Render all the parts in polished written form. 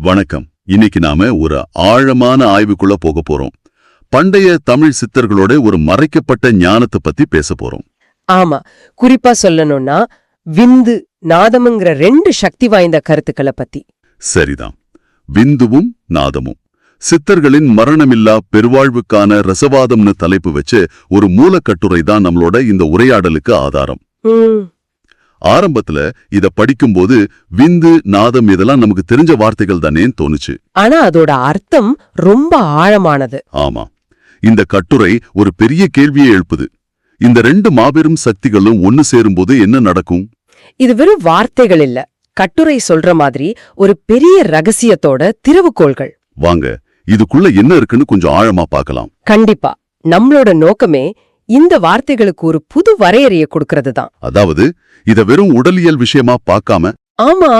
வணக்கம். இன்னைக்கு நாம ஒரு ஆழமான ஆய்வுக்குள்ள போக போறோம். பண்டைய தமிழ் சித்தர்களோட ஒரு மறைக்கப்பட்ட ஞானத்தை பத்தி பேச போறோம். ஆமா, குறிப்பா சொல்லணும்னா விந்து நாதம்ங்கிற ரெண்டு சக்தி வாய்ந்த கருத்துக்களை பத்தி. சரிதான். விந்துவும் நாதமும் சித்தர்களின் மரணமில்லா பெருவாழ்வுக்கான ரசவாதம்னு தலைப்பு வச்சு ஒரு மூலக்கட்டுரை தான் நம்மளோட இந்த உரையாடலுக்கு ஆதாரம். ஆரம்பத்துல இத படிக்கும்போது விந்து நாதம் இதெல்லாம் நமக்கு தெரிஞ்ச வார்த்தைகள் தானேன்னு தோணுச்சு. ஆனா அதோட அர்த்தம் ரொம்ப ஆழமானது. ஆமா, இந்த கட்டுரை ஒரு பெரிய கேள்வியை எழுப்புது. இந்த ரெண்டு மாபெரும் சக்திகளும் ஒன்னு சேரும்போது என்ன நடக்கும்? இது வெறும் வார்த்தைகள் இல்ல, கட்டுரை சொல்ற மாதிரி ஒரு பெரிய ரகசியத்தோட திறவுகோள்கள். வாங்க, இதுக்குள்ள என்ன இருக்குன்னு கொஞ்சம் ஆழமா பார்க்கலாம். கண்டிப்பா. நம்மளோட நோக்கமே இந்த வார்த்தைகளுக்கு ஒரு புது வரையறையை கொடுக்கறது தான். அதாவது இத வெறும் உடலியல் விஷயமா பார்க்காம, ஆமா,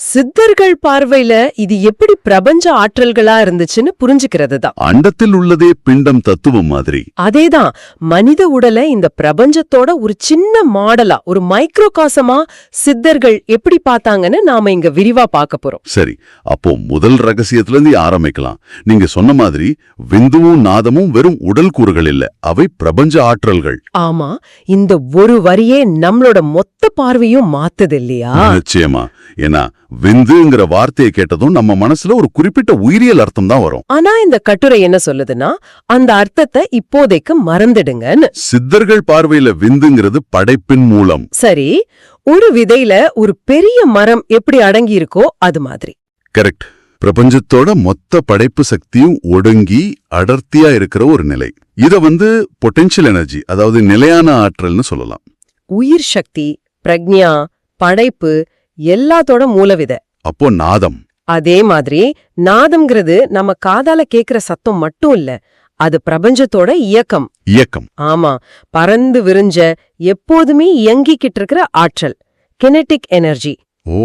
சித்தர்கள் பார்வையில இது எப்படி பிரபஞ்ச ஆற்றல்களா இருந்துச்சுன்னு புரிஞ்சுக்கிறது தான். அண்டத்தில் உள்ளதே பிண்டம் தத்துவம் மாதிரி. அதேதான், மனித உடலை இந்த பிரபஞ்சத்தோட ஒரு சின்ன மாடலா, ஒரு மைக்ரோகாசமா சித்தர்கள் எப்படி பார்த்தாங்கன்னு நாம இங்க விரிவா பார்க்க போறோம். சரி, அப்போ முதல் ரகசியத்துல இருந்து ஆரம்பிக்கலாம். நீங்க சொன்ன மாதிரி விந்துவும் நாதமும் வெறும் உடல் கூறுகள் இல்ல, அவை பிரபஞ்ச ஆற்றல்கள். ஆமா, இந்த ஒரு வரியே நம்மளோட மொத்த பார்வையும் மாத்துது இல்லையா? நிச்சயமா. ஏன்னா விந்துங்கிற வார்த்தையை கேட்டதும் நம்ம மனசுல ஒரு குறிப்பிட்ட உயிரியல் அர்த்தம் தான் வரும். ஆனா இந்த கட்டுரை என்ன சொல்லுதுன்னா, அந்த அர்த்தத்தை இப்போதைக்கு மறந்துடுங்கன்னு. சித்தர்கள் பார்வையில விந்துங்கிறது படைப்பின் மூலம். சரி, ஒரு விதையில ஒரு பெரிய மரம் எப்படி அடங்கி இருக்கோ அது மாதிரி. கரெக்ட். பிரபஞ்சத்தோட மொத்த படைப்பு சக்தியும் ஒடுங்கி அடர்த்தியா இருக்கிற ஒரு நிலை. இத பொட்டென்ஷியல் எனர்ஜி, அதாவது நிலையான ஆற்றல்னு சொல்லலாம். உயிர் சக்தி, பிரக்ஞா, படைப்பு எல்லாத்தோட மூலவிதை. அப்போ நாதம். அதே மாதிரி நாதம்ங்கிறது நம்ம காதால கேக்குற சத்தம் மட்டும் இல்ல, அது பிரபஞ்சத்தோட இயக்கம். ஆமா, பறந்து விரிஞ்ச எப்போதுமே இயங்கிக்கிட்டு இருக்கிற ஆற்றல், கினெட்டிக் எனர்ஜி. ஓ,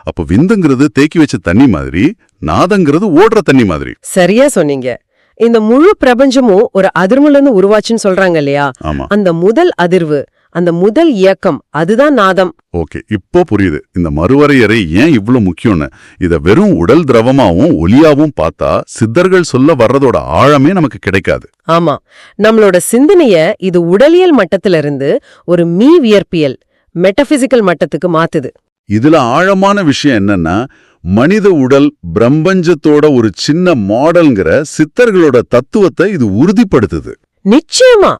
அப்ப விந்துங்கிறது தேக்கி வச்ச தண்ணி மாதிரி, நாதங்கிறது ஓடுற தண்ணி மாதிரி. சரியா சொன்னீங்க. இந்த முழு பிரபஞ்சமும் ஒரு அதிர்வுலன்னு உருவாச்சுன்னு சொல்றாங்க இல்லையா? அந்த முதல் அதிர்வு, அந்த முதல் இயக்கம், அதுதான் நாதம். ஓகே, இப்போ புரியுது இந்த மறுவரையறை ஏன் இவ்ளோ முக்கியம்னு. இத வெறும் உடல் திரவமாவும் ஒலியாவும் பார்த்தா சித்தர்கள் சொல்ல வர்றதோட ஆழமே நமக்கு கிடைக்காது. ஆமா, நம்மளோட சிந்தனைய இது உடலியல் மட்டத்திலிருந்து ஒரு மீவியற்பியல், மெட்டபிசிக்கல் மட்டத்துக்கு மாத்துது. இதுல ஆழமான விஷயம் என்னன்னா, மனித உடல் பிரபஞ்சத்தோட ஒரு சின்ன மாடல்ங்கிற சித்தர்களோட தத்துவத்தை இது உறுதிப்படுத்துது. நிச்சயமா.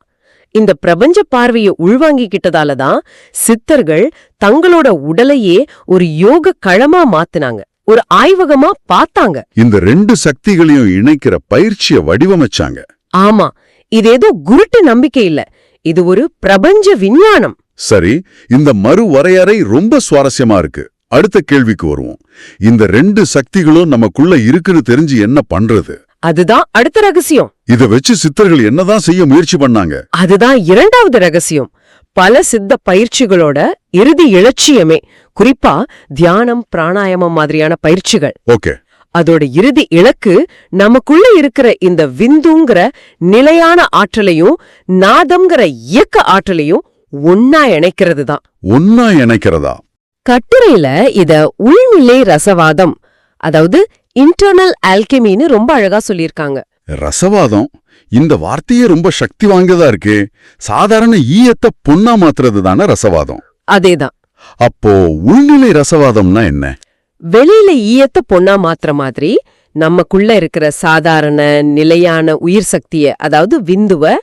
இந்த பிரபஞ்ச பார்வையை உள்வாங்கிக்கிட்டதாலதான் சித்தர்கள் தங்களோட உடலையே ஒரு யோக களமா மாத்தினாங்க, ஒரு ஆய்வகமா பார்த்தாங்க. இந்த ரெண்டு சக்திகளையும் இணைக்கிற பயிற்சியை வடிவமைச்சாங்க. ஆமா, இது ஏதோ குருட்டு நம்பிக்கை இல்ல, இது ஒரு பிரபஞ்ச விஞ்ஞானம். சரி, இந்த மறுவரையறை ரொம்ப சுவாரஸ்யமா இருக்கு. அடுத்த கேள்விக்கு வருவோம். இந்த ரெண்டு சக்திகளும் நமக்குள்ள இருக்குன்னு தெரிஞ்சு என்ன பண்றது? அதுதான் அடுத்த ரகசியம். இத வச்சு சித்தர்கள் என்னதான் செய்ய முயற்சி பண்ணாங்க? அதுதான் இரண்டாவது ரகசியம். பல சித்த பயிற்சிகளோட இறுதி இலட்சியமே, குறிப்பா தியானம், பிராணாயாமம் மாதிரியான பயிற்சிகள். ஓகே, அதோட இறுதி இலக்கு நமக்குள்ள இருக்கிற இந்த விந்துங்கிற நிலையான ஆற்றலையும் நாதம்ங்கிற இயக்க ஆற்றலையும் ஒன்னா இணைக்கிறது தான். ஒன்னா இணைக்கிறதா? கட்டுரையில இத உள்நிலை ரசவாதம், அதாவது இன்டர்னல் ஆல்கெமின்னு ரொம்ப அழகா சொல்லியிருக்காங்க. ரசவாதம், இந்த வார்த்தையே ரொம்ப சக்தி வாய்ந்ததா இருக்கே. சாதாரண ஈயத்தை பொன்னா மாத்துறது தானே ரசவாதம்? அதேதான். அப்போ உள்நிலை ரசவாதம்னா என்ன? வெளியில ஈயத்தை பொன்னா மாத்துற மாதிரி நமக்குள்ள இருக்கிற சாதாரண நிலையான உயிர் சக்திய, அதாவது விந்துவ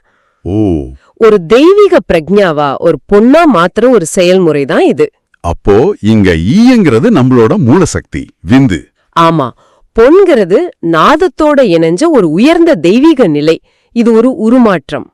ஒரு தெய்வீக பிரக்ஞாவா ஒரு பொன்னா மாத்துற ஒரு செயல்முறை தான் இது. அப்போ இங்க ஈயங்கிறது நம்மளோட மூலசக்தி, விந்து. ஆமா, பொன்கிறது நாதத்தோட இணைஞ்ச ஒரு உயர்ந்த தெய்வீக நிலை. இது ஒரு உருமாற்றம்.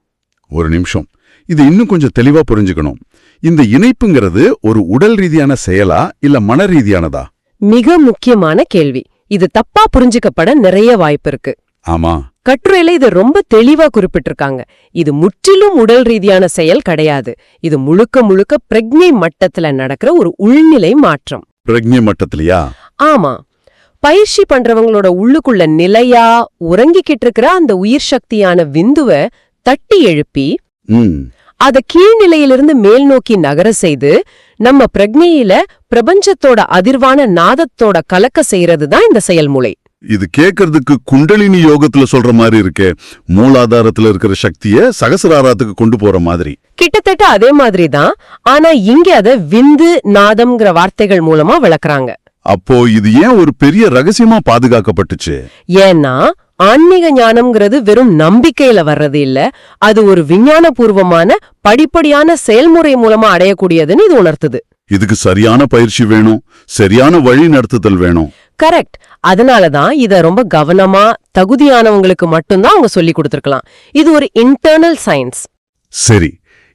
ஒரு நிமிஷம், இது இன்னும் கொஞ்சம் தெளிவா புரிஞ்சுக்கணும். இந்த இணைப்புங்கிறது ஒரு உடல் ரீதியான செயலா இல்ல மன ரீதியானதா? மிக முக்கியமான கேள்வி. இது தப்பா புரிஞ்சுக்கப்பட நிறைய வாய்ப்பு இருக்கு. ஆமா, கட்டுரையில இது ரொம்ப தெளிவா குறிப்பிட்டிருக்காங்க. இது முற்றிலும் உடல் ரீதியான செயல் கிடையாது. இது முழுக்க முழுக்க பிரக்ஞை மட்டத்துல நடக்கிற ஒரு உள்நிலை மாற்றம். பிரக்ஞை மட்டத்திலயா? ஆமா, பயிற்சி பண்றவங்களோட உள்ளுக்குள்ள நிலையா உறங்கிக்கிட்டு இருக்கிற அந்த உயிர் சக்தியான விந்துவ தட்டி எழுப்பி அத கீழ்நிலையிலிருந்து மேல் நோக்கி நகர செய்து நம்ம பிரக்ஞையில பிரபஞ்சத்தோட அதிர்வான நாதத்தோட கலக்க செய்யறது தான் இந்த செயல்முறை. இது கேட்கறதுக்கு குண்டலினி யோகத்துல சொல்ற மாதிரி இருக்கே, மூலாதாரத்துல இருக்கிற சக்திய சகசிராரத்துக்கு கொண்டு போற மாதிரி. கிட்டத்தட்ட அதே மாதிரி தான், ஆனா இங்க அத விந்து நாதம்ங்கிற வார்த்தைகள் மூலமா விளக்குறாங்க. அப்போ இது ஏன் ஒரு பெரிய ரகசியமா பாதுகாக்கப்பட்டுச்சு? ஏன்னா ஆன்மீக ஞானம்ங்கிறது வெறும் நம்பிக்கையில வர்றது இல்ல, அது ஒரு விஞ்ஞானபூர்வமான படிப்படியான செயல்முறை மூலமா அடையக்கூடியதுன்னு இது உணர்த்துது. இதுக்கு சரியான பயிற்சி வேணும், சரியான வழி நடத்துதல் வேணும். கரெக்ட். அதனாலதான் இத ரொம்ப கவனமா தகுதியானவங்களுக்கு மட்டும்தான் அவங்க சொல்லி கொடுத்திருக்கலாம். இது ஒரு இன்டர்னல் சயின்ஸ். சரி,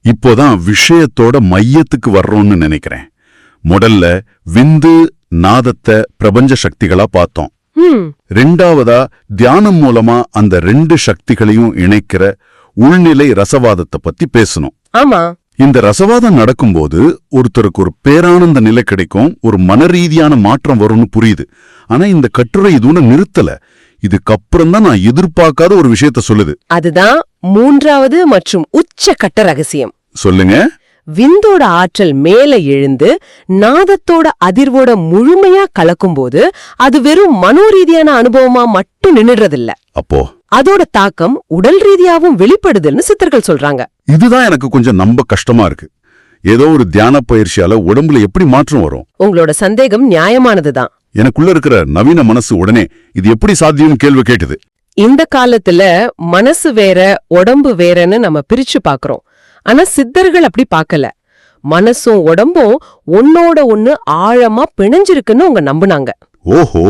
இப்போதான் விஷயத்தோட மையத்துக்கு வர்றோம்னு நினைக்கிறேன். முதல்ல விந்து நாதத்தை பிரபஞ்ச சக்திகளா பார்த்தோம். ரெண்டாவதா தியானம் மூலமா அந்த ரெண்டு சக்திகளையும் இணைக்கிற உள்நிலை ரசவாதத்தை பத்தி பேசணும். ஆமா, இந்த ரசவாதம் நடக்கும்போது ஒருத்தருக்கு ஒரு பேரானந்த நிலை கிடைக்கும், ஒரு மனரீதியான மாற்றம் வரும்னு புரியுது. ஆனா இந்த கட்டுரை இதுன்னு நிறுத்தல. இதுக்கப்புறம் தான் நான் எதிர்பார்க்காத ஒரு விஷயத்த சொல்லுது. அதுதான் மூன்றாவது மற்றும் உச்சகட்ட ரகசியம். சொல்லுங்க. விந்தோட ஆற்றல் மேல எழுந்து நாதத்தோட அதிர்வோட முழுமையா கலக்கும்போது அது வெறும் மனோரீதியான அனுபவமா மட்டும் நின்னுடுறதில்ல. அப்போ அதோட தாக்கம் உடல் ரீதியாவும் வெளிப்படுதுன்னு சித்தர்கள் சொல்றாங்க. இதுதான் எனக்கு கொஞ்சம் நம்ப கஷ்டமா இருக்கு. ஏதோ ஒரு தியான பயிற்சியால உடம்புல எப்படி மாற்றம் வரும்? உங்களோட சந்தேகம் நியாயமானதுதான். எனக்குள்ள இருக்கிற நவீன மனசு உடனே இது எப்படி சாத்தியம் கேள்வி கேட்டது. இந்த காலத்துல மனசு வேற உடம்பு வேறன்னு நம்ம பிரிச்சு பாக்குறோம். ஆனா சித்தர்கள் அப்படி பார்க்கல. மனசும் உடம்பும் ஒன்னோட ஒன்னு ஆழமா பிணைஞ்சிருக்குன்னு அவங்க நம்புனாங்க. ஓஹோ.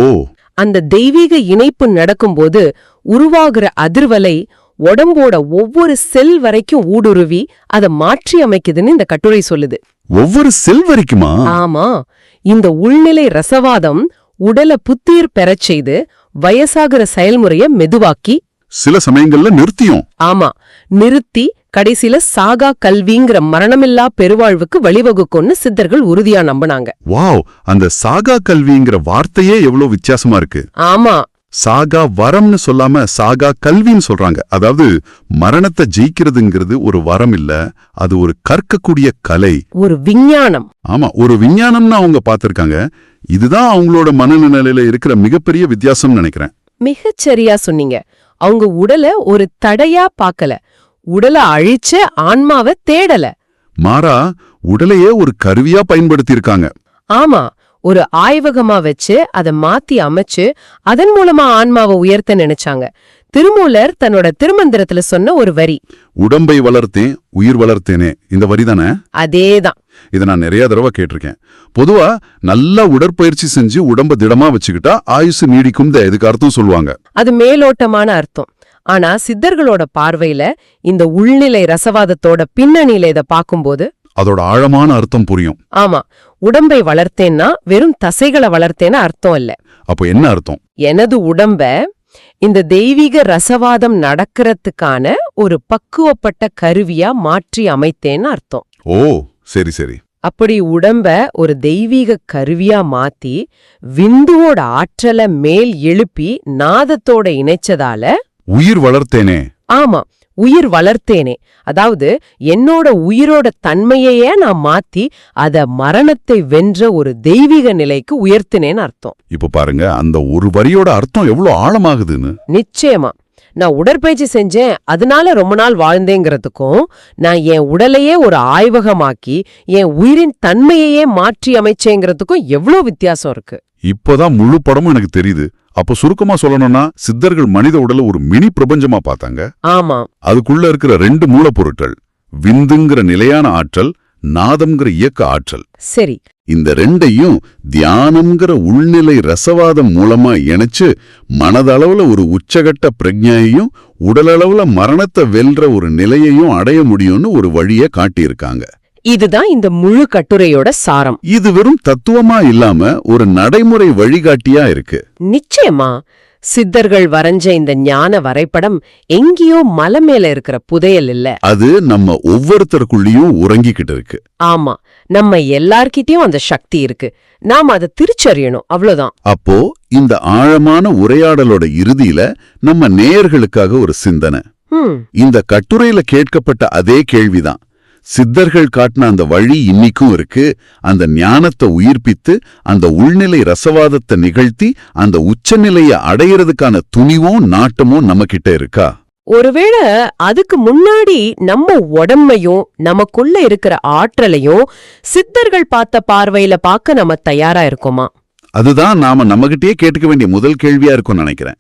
அந்த தெய்வீக இணைப்பு நடக்கும்போது உருவாகிற அதிர்வலை உடம்போட ஒவ்வொரு செல் வரைக்கும் ஊடுருவி அதை மாற்றி அமைக்குதுன்னு இந்த கட்டுரை சொல்லுது. ஒவ்வொரு செல் வரைக்குமா? ஆமா, இந்த உள்நிலை ரசவாதம் உடலை புத்துயிர் பெறச் செய்து வயசாகிற செயல்முறைய மெதுவாக்கி சில சமயங்கள்ல நிறுத்தியும். ஆமா, நிறுத்தி கடைசியில சாகா கல்விங்கிற மரணமில்லா பெருவாழ்வுக்கு வழிவகுக்கும்னு சித்தர்கள் உறுதியா நம்பினாங்க. வாவ், அந்த சாகா கல்விங்கிற வார்த்தையே எவ்வளவு வித்தியாசமா இருக்கு. ஆமா, சாகா வரம்னு சொல்லாம சாகா கல்வின்னு சொல்றாங்க. அதாவது மரணத்தை ஜெயிக்கிறதுங்கிறது ஒரு வரம் இல்ல, அது ஒரு கற்கக்கூடிய கலை, ஒரு விஞ்ஞானம். ஆமா, ஒரு விஞ்ஞானம்னு அவங்க பார்த்திருக்காங்க. இதுதான் அவங்களோட மனநிலையில இருக்கிற மிகப்பெரிய வித்தியாசம் நினைக்கிறேன். மிகச்சரியா சொன்னீங்க. அவங்க உடலை ஒரு தடையா பார்க்கல, உடலை அழிச்ச ஆன்மாவை தேடல. மாறா உடலையே ஒரு கருவியா பயன்படுத்தியிருக்காங்க. ஆமா, ஒரு ஆய்வகமா வச்சு அதை மாத்தி அமைச்சு அதன் மூலமா ஆன்மாவை உயர்த்த நினைச்சாங்க. திருமூலர் தன்னோட திருமந்திரத்துல சொன்ன ஒரு வரி, உடம்பை வளர்த்தேன் உயிர் வளர்த்தேனே, இந்த வரி தானே? அதேதான். இதை நான் நிறைய தடவை கேட்டிருக்கேன். பொதுவா நல்லா உடற்பயிற்சி செஞ்சு உடம்ப திடமா வச்சுக்கிட்டா ஆயுசு நீடிக்கும், இதுக்கு அர்த்தம் சொல்லுவாங்க. அது மேலோட்டமான அர்த்தம். ஆனா சித்தர்களோட பார்வையில இந்த உள்நிலை ரசவாதத்தோட பின்னணியில இதை பார்க்கும்போது அதோட ஆழமான அர்த்தம் புரியும். ஆமா, உடம்பை வளர்த்தேன்னா வெறும் தசைகளை வளர்த்தேன்னு அர்த்தம் இல்ல. அப்போ என்ன அர்த்தம்? எனது உடம்ப இந்த தெய்வீக ரசவாதம் நடக்கிறதுக்கான ஒரு பக்குவப்பட்ட கருவியா மாற்றி அமைத்தேன்னு அர்த்தம். ஓ, சரி சரி. அப்படி உடம்ப ஒரு தெய்வீக கருவியா மாத்தி விந்துவோட ஆற்றலை மேல் எழுப்பி நாதத்தோட இணைச்சதால உயிர் வளர்த்தேனே. ஆமா, உயிர் வளர்த்தேனே. அதாவது என்னோட உயிரோட தன்மையையே நான் மாத்தி அத மரணத்தை வென்ற ஒரு தெய்வீக நிலைக்கு உயர்த்தினேன்னு அர்த்தம். இப்ப பாருங்க, அந்த ஒரு வரியோட அர்த்தம் எவ்வளவு ஆழமாகுதுன்னு. நிச்சயமா. நான் உடற்பயிற்சி செஞ்சேன் அதனால ரொம்ப நாள் வாழ்ந்தேங்கிறதுக்கும், நான் என் உடலையே ஒரு ஆய்வகமாக்கி என் உயிரின் தன்மையையே மாற்றி அமைச்சேங்கிறதுக்கும் எவ்வளவு வித்தியாசம் இருக்கு. இப்பதான் முழு படமும் எனக்கு தெரியுது. அப்ப சுருக்கமா சொல்லணும்னா சித்தர்கள் மனித உடலை ஒரு மினி பிரபஞ்சமா பார்த்தாங்க. ஆமா, அதுக்குள்ள இருக்கிற ரெண்டு மூலப்பொருட்கள், விந்துங்கிற நிலையான ஆற்றல், நாதம்ங்கிற இயக்க ஆற்றல். சரி, இந்த ரெண்டையும் தியானம்ங்கிற உள்நிலை ரசவாதம் மூலமா இணைச்சு மனதளவுல ஒரு உச்சகட்ட பிரஜையையும் உடலளவுல மரணத்தை வெல்ற ஒரு நிலையையும் அடைய முடியும்னு ஒரு வழியை காட்டியிருக்காங்க. இதுதான் இந்த முழு கட்டுரையோட சாரம். இது வெறும் தத்துவமா இல்லாம ஒரு நடைமுறை வழிகாட்டியா இருக்கு. நிச்சயமா. சித்தர்கள் வரைஞ்ச இந்த ஞான வரைபடம் எங்கேயோ மலை மேல இருக்கிற புதையல் இல்ல, அது நம்ம ஒவ்வொருத்தருக்குள்ளயும் உறங்கிக்கிட்டு இருக்கு. ஆமா, நம்ம எல்லார்கிட்டயும் அந்த சக்தி இருக்கு. நாம அதை திருச்சறியணும், அவ்வளவுதான். அப்போ இந்த ஆழமான உரையாடலோட இறுதியில நம்ம நேயர்களுக்காக ஒரு சிந்தனை. இந்த கட்டுரையில கேட்கப்பட்ட அதே கேள்விதான். சித்தர்கள் காட்டின அந்த வழி இன்னிக்கும் இருக்கு. அந்த ஞானத்தை உயிர்ப்பித்து அந்த உள்நிலை ரசவாதத்தை நிகழ்த்தி அந்த உச்சநிலையை அடையிறதுக்கான துணிவும் நாட்டமும் நம்ம கிட்ட இருக்கா? ஒருவேளை அதுக்கு முன்னாடி நம்ம உடம்பையும் நமக்குள்ள இருக்கிற ஆற்றலையும் சித்தர்கள் பார்த்த பார்வையில பார்க்க நம்ம தயாரா இருக்கோமா? அதுதான் நாம நம்மகிட்டயே கேட்டுக்க வேண்டிய முதல் கேள்வியா இருக்கும்னு நினைக்கிறேன்.